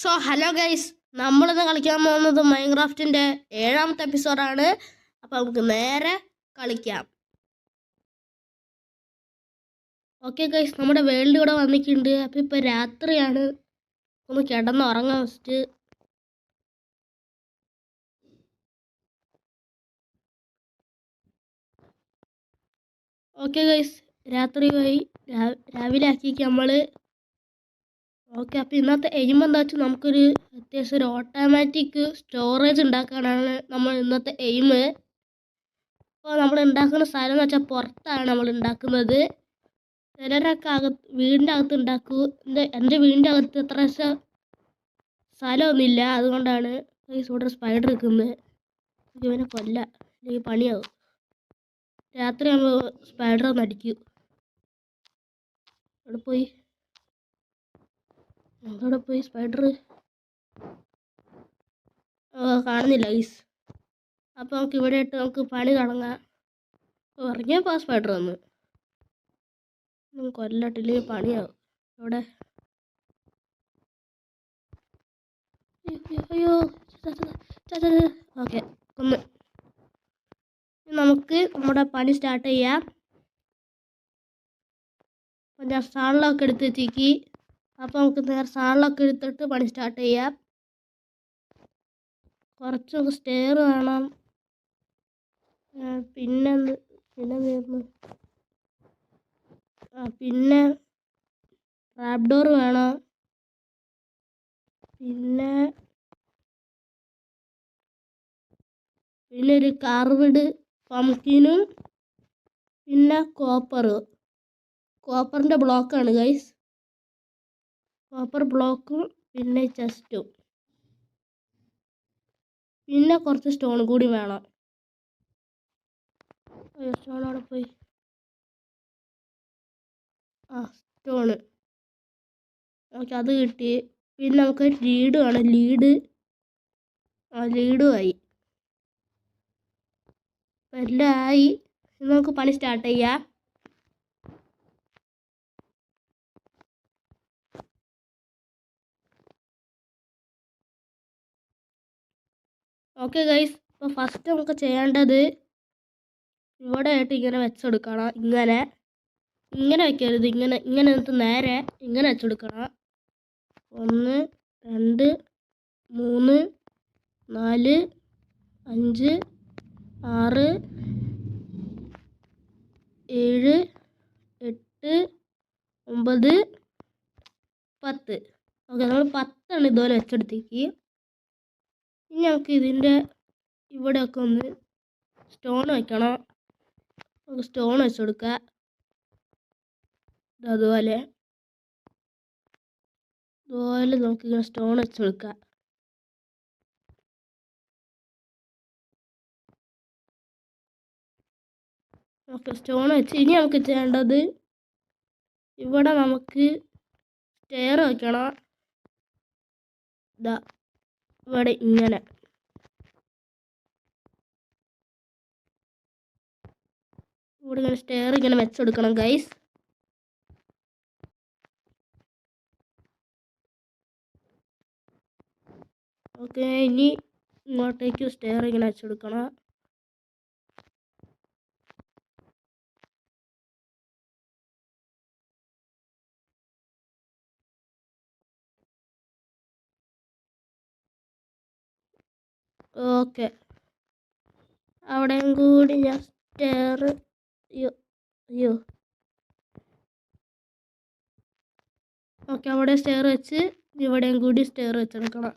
So hello guys, നമ്മളിന്ന് കളിക്കാൻ പോകുന്നത് മൈൻക്രാഫ്റ്റിൻ്റെ 7ാമത്തെ എപ്പിസോഡാണ്. അപ്പോൾ നമുക്ക് നേരെ കളിക്കാം. ഓക്കെ ഗൈസ്, നമ്മുടെ വേൾഡ് ഇവിടെ വന്നിട്ടുണ്ട്. അപ്പോൾ ഇപ്പോൾ രാത്രിയാണ്. ഒന്ന് കിടന്ന് ഉറങ്ങാൻ ഫസ്റ്റ്. ഓക്കെ ഗൈസ്, രാത്രിയായി. രാവിലെ ആക്കിയേക്ക് നമ്മൾ. ഓക്കെ, അപ്പോൾ ഇന്നത്തെ എയിം എന്താ വെച്ചാൽ നമുക്കൊരു അത്യാവശ്യം ഒരു ഓട്ടോമാറ്റിക് സ്റ്റോറേജ് ഉണ്ടാക്കാനാണ് നമ്മൾ ഇന്നത്തെ എയിം. അപ്പോൾ നമ്മൾ ഉണ്ടാക്കുന്ന സ്ഥലം എന്ന് വെച്ചാൽ പുറത്താണ് നമ്മൾ ഉണ്ടാക്കുന്നത്. ചിലരൊക്കെ വീടിൻ്റെ അകത്ത് ഉണ്ടാക്കൂ. എൻ്റെ വീടിൻ്റെ അകത്ത് അത്ര സ്ഥലമൊന്നുമില്ല, അതുകൊണ്ടാണ് ഇവിടെ സ്പൈഡർ നിൽക്കുന്നത്. ഇവനെ കൊല്ല, അല്ലെങ്കിൽ പണിയാവും. രാത്രി നമ്മൾ സ്പൈഡർ ഒന്ന് അടിക്കൂ. അവിടെ പോയി സ്പൈഡർ കാണുന്നില്ല ഗൈസ്. അപ്പോൾ നമുക്ക് ഇവിടെ ഇട്ട് നമുക്ക് പണി തുടങ്ങാം. ഇറങ്ങിയപ്പോൾ സ്പൈഡർ വന്നു. കൊല്ലട്ടില്ലെങ്കിൽ പണിയാവും ഇവിടെ. അയ്യോ, ഓക്കെ, ഒന്ന് നമുക്ക് നമ്മുടെ പണി സ്റ്റാർട്ട് ചെയ്യാം. അപ്പം ഞാൻ സാളിലൊക്കെ എടുത്ത് വെച്ചേക്ക്. അപ്പോൾ നമുക്ക് നേരെ സാളിലൊക്കെ എടുത്തിട്ട് പണി സ്റ്റാർട്ട് ചെയ്യാം. കുറച്ച് സ്റ്റെയർ വേണം. പിന്നെ ട്രാപ്പ് ഡോർ വേണം. പിന്നെ ഒരു കാർവിഡ് പംകിനും പിന്നെ കോപ്പറിൻ്റെ ബ്ലോക്കാണ് ഗൈസ്. കോപ്പർ ബ്ലോക്കും പിന്നെ ചെസ്റ്റും പിന്നെ കുറച്ച് സ്റ്റോൺ കൂടി വേണം. സ്റ്റോൺ അവിടെ പോയി. സ്റ്റോണ് ഓക്കെ, അത് കിട്ടി. പിന്നെ നമുക്ക് ലീഡ് വേണം. ലീഡും ആയി. എല്ലാം ആയി. നമുക്ക് പണി സ്റ്റാർട്ട് ചെയ്യാം. ഓക്കെ ഗൈസ്, അപ്പോൾ ഫസ്റ്റ് നമുക്ക് ചെയ്യേണ്ടത് ഇവിടെ ആയിട്ട് ഇങ്ങനെ വെച്ചെടുക്കണം. ഇങ്ങനെ വെക്കരുത്. ഇങ്ങനെ എന്നിട്ട് നേരെ ഇങ്ങനെ വെച്ചെടുക്കണം. 1 2 3 4 5 6 7 8 9 10. ഓക്കെ, നമ്മൾ 10 ഇതുപോലെ വെച്ചെടുത്തേക്ക്. ഇനി നമുക്ക് ഇതിൻ്റെ ഇവിടെയൊക്കെ ഒന്ന് സ്റ്റോൺ വെക്കണം. നമുക്ക് സ്റ്റോൺ വെച്ചെടുക്കുക. അതുപോലെ നമുക്കിങ്ങനെ സ്റ്റോൺ വെച്ചെടുക്കുക. ഓക്കെ, സ്റ്റോൺ വെച്ച് ഇനി നമുക്ക് ചെയ്യേണ്ടത് ഇവിടെ നമുക്ക് സ്റ്റെയർ വെക്കണം. ഇവിടെ ഇങ്ങനെ സ്റ്റെയർ ഇങ്ങനെ വെച്ചെടുക്കണം ഗൈസ്. ഓക്കെ, ഇനി ഇങ്ങോട്ടേക്ക് സ്റ്റെയർ ഇങ്ങനെ വെച്ചെടുക്കണം. ഓക്കെ, അവിടെയും കൂടി ഞാൻ സ്റ്റെയർ ഓക്കെ, അവിടെ സ്റ്റെയർ വെച്ച് ഇവിടെയും കൂടി സ്റ്റെയർ വെച്ചെടുക്കണം.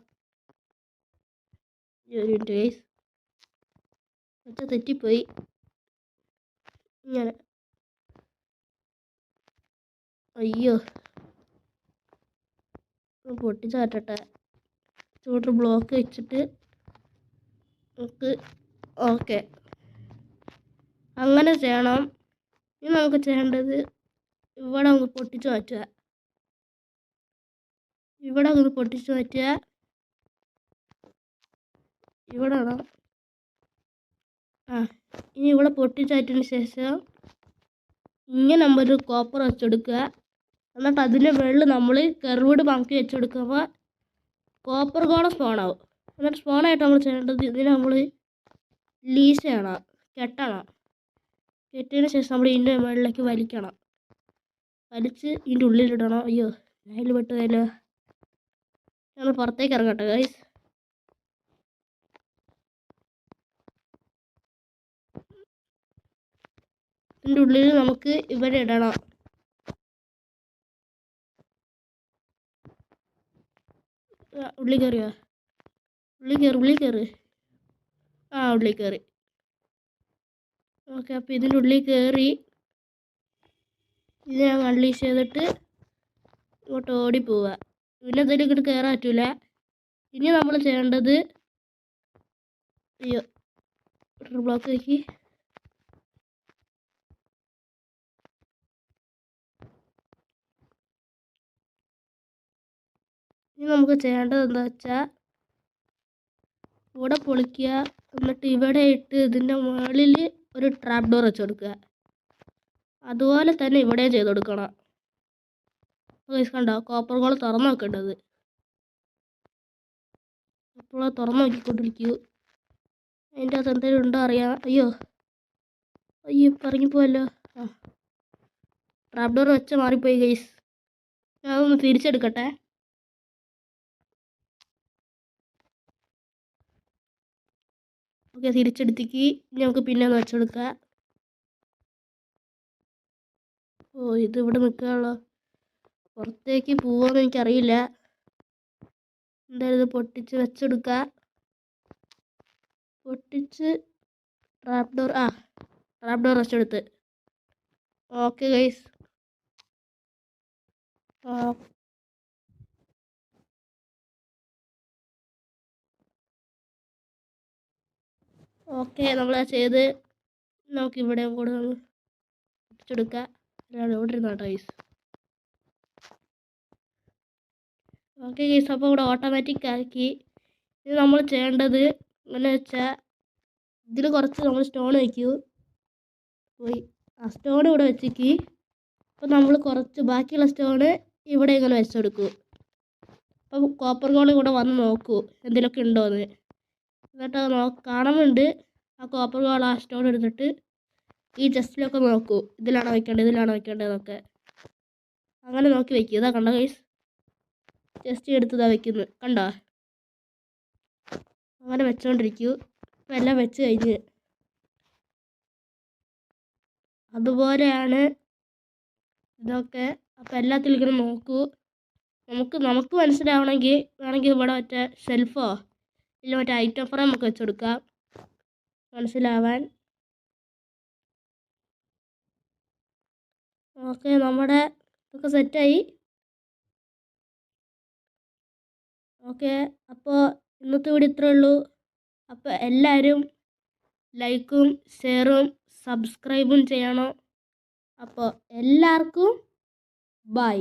തെറ്റിപ്പോയി. ഇങ്ങനെ അയ്യോ, പൊട്ടിച്ചാറ്റട്ടെ. ചൂട് ബ്ലോക്ക് വെച്ചിട്ട് നമുക്ക് ഓക്കെ അങ്ങനെ ചെയ്യണം. ഇനി നമുക്ക് ചെയ്യേണ്ടത് ഇവിടെ ഒന്ന് പൊട്ടിച്ച് മാറ്റുക. ഇവിടെ വേണം. ഇനി ഇവിടെ പൊട്ടിച്ചാറ്റിന് ശേഷം ഇങ്ങനെ നമ്മളൊരു കോപ്പർ വെച്ചെടുക്കുക. എന്നിട്ട് അതിൻ്റെ മുകളിൽ നമ്മൾ കർവ്ഡ് പങ്ക് വെച്ചെടുക്കുമ്പോൾ കോപ്പർ ഗോളം സ്പോണാവും. എന്നിട്ട് സ്പോണായിട്ട് നമ്മൾ ചെയ്യേണ്ടത് ഇതിനെ നമ്മൾ ലീസ് ചെയ്യണം, കെട്ടണം. കെട്ടിയതിന് ശേഷം നമ്മൾ ഇതിൻ്റെ മുകളിലേക്ക് വലിക്കണം. വലിച്ച് ഇതിൻ്റെ ഉള്ളിലിടണം. അയ്യോ ഞാൻ ഇതിൽ പെട്ടതല്ലോ. ഞങ്ങൾ പുറത്തേക്ക് ഇറങ്ങട്ടെ ഗൈസ്. ഇതിൻ്റെ ഉള്ളിൽ നമുക്ക് ഇവിടെ ഇടണം. ഉള്ളി കയറിയോ? ഉള്ളി കയറി. ഉള്ളി കയറി. ഓക്കെ, അപ്പോൾ ഇതിൻ്റെ ഉള്ളിൽ കയറി ഇത് ഞാൻ അൺലീഷ് ചെയ്തിട്ട് ഇങ്ങോട്ട് ഓടിപ്പോവുക. പിന്നെ എന്തെങ്കിലും ഇങ്ങോട്ട് കയറാൻ പറ്റൂല. ഇനി നമ്മൾ ചെയ്യേണ്ടത് അയ്യോ ബ്ലോക്ക് ആക്കി. ഇനി നമുക്ക് ചെയ്യേണ്ടത് എന്താ വെച്ചാൽ ഇവിടെ പൊളിക്കുക. എന്നിട്ട് ഇവിടെ ഇട്ട് ഇതിൻ്റെ മുകളിൽ ഒരു ട്രാപ്പ് ഡോർ വെച്ച് കൊടുക്കുക. അതുപോലെ തന്നെ ഇവിടെ ചെയ്ത് കൊടുക്കണം. കണ്ടോ കോപ്പർ ഗോൾ തുറന്നു നോക്കേണ്ടത്. അപ്പോൾ തുറന്നു നോക്കിക്കൊണ്ടിരിക്കൂ. അതിൻ്റെ അകത്ത് എന്തെങ്കിലും ഉണ്ടോ അറിയാം. അയ്യോ ഇറങ്ങിപ്പോയല്ലോ. ട്രാപ്പ് ഡോർ വെച്ച മാറിപ്പോയി ഗൈസ്. ഞാൻ അതൊന്ന് തിരിച്ചെടുക്കട്ടെ. ഓക്കെ, തിരിച്ചെടുത്തേക്ക് നമുക്ക് പിന്നെ ഒന്ന് വെച്ചെടുക്കാം. ഇത് ഇവിടെ നിൽക്കാനുള്ള പുറത്തേക്ക് പോവാന്ന് എനിക്കറിയില്ല. എന്തായാലും ഇത് പൊട്ടിച്ച് വെച്ചെടുക്കുക. പൊട്ടിച്ച് ട്രാപ്പ് ഡോർ വെച്ചെടുത്ത്. Okay guys. ഓക്കെ, നമ്മൾ ചെയ്ത് നമുക്കിവിടെ കൂടെ പൊട്ടിച്ചെടുക്കാം. ഇവിടെ ഇരുന്നോട്ടെ ഗൈസ്. ഓക്കെ ഗൈസ്, അപ്പോൾ ഇവിടെ ഓട്ടോമാറ്റിക് ആക്കി. ഇത് നമ്മൾ ചെയ്യേണ്ടത് എങ്ങനെ വെച്ചാൽ ഇതിൽ കുറച്ച് നമ്മൾ സ്റ്റോൺ വയ്ക്കൂ. പോയി സ്റ്റോൺ ഇവിടെ വെച്ചേക്ക്. അപ്പോൾ നമ്മൾ കുറച്ച് ബാക്കിയുള്ള സ്റ്റോണ് ഇവിടെ ഇങ്ങനെ വെച്ചെടുക്കൂ. അപ്പം കോപ്പർ ഗോൾ ഇവിടെ വന്ന് നോക്കൂ എന്തെങ്കിലുമൊക്കെ ഉണ്ടോയെന്ന്. എന്നിട്ട് കാണുന്നുണ്ട് ആ കോപ്പർ ഗോൾ ആ സ്റ്റോൺ എടുത്തിട്ട് ഈ ചെസ്റ്റിലൊക്കെ നോക്കൂ. ഇതിലാണോ വെക്കേണ്ടതെന്നൊക്കെ. അങ്ങനെ നോക്കി വയ്ക്കുക. ഇതാ കണ്ടോ ഗൈസ്, ചെസ്റ്റ് എടുത്തതാ വെക്കുന്നത്. കണ്ടോ? അങ്ങനെ വെച്ചോണ്ടിരിക്കൂ. ഇപ്പം എല്ലാം വെച്ച് കഴിഞ്ഞ്. അതുപോലെയാണ് ഇതൊക്കെ. അപ്പം എല്ലാത്തിലും ഇങ്ങനെ നോക്കൂ. നമുക്ക് മനസ്സിലാവണമെങ്കിൽ വേണമെങ്കിൽ ഇവിടെ മറ്റേ ഷെൽഫോ ഇല്ല മറ്റേ ഐറ്റം ഫ്രെയിം ഒക്കെ വെച്ചെടുക്കാം മനസ്സിലാവാൻ. ഓക്കെ, നമ്മുടെ ഇതൊക്കെ സെറ്റായി. ഓക്കെ, അപ്പോൾ ഇന്നത്തെ വീഡിയോ ഇത്രയേ ഉള്ളൂ. അപ്പോൾ എല്ലാവരും ലൈക്കും ഷെയറും സബ്സ്ക്രൈബും ചെയ്യണം. അപ്പോൾ എല്ലാവർക്കും ബൈ.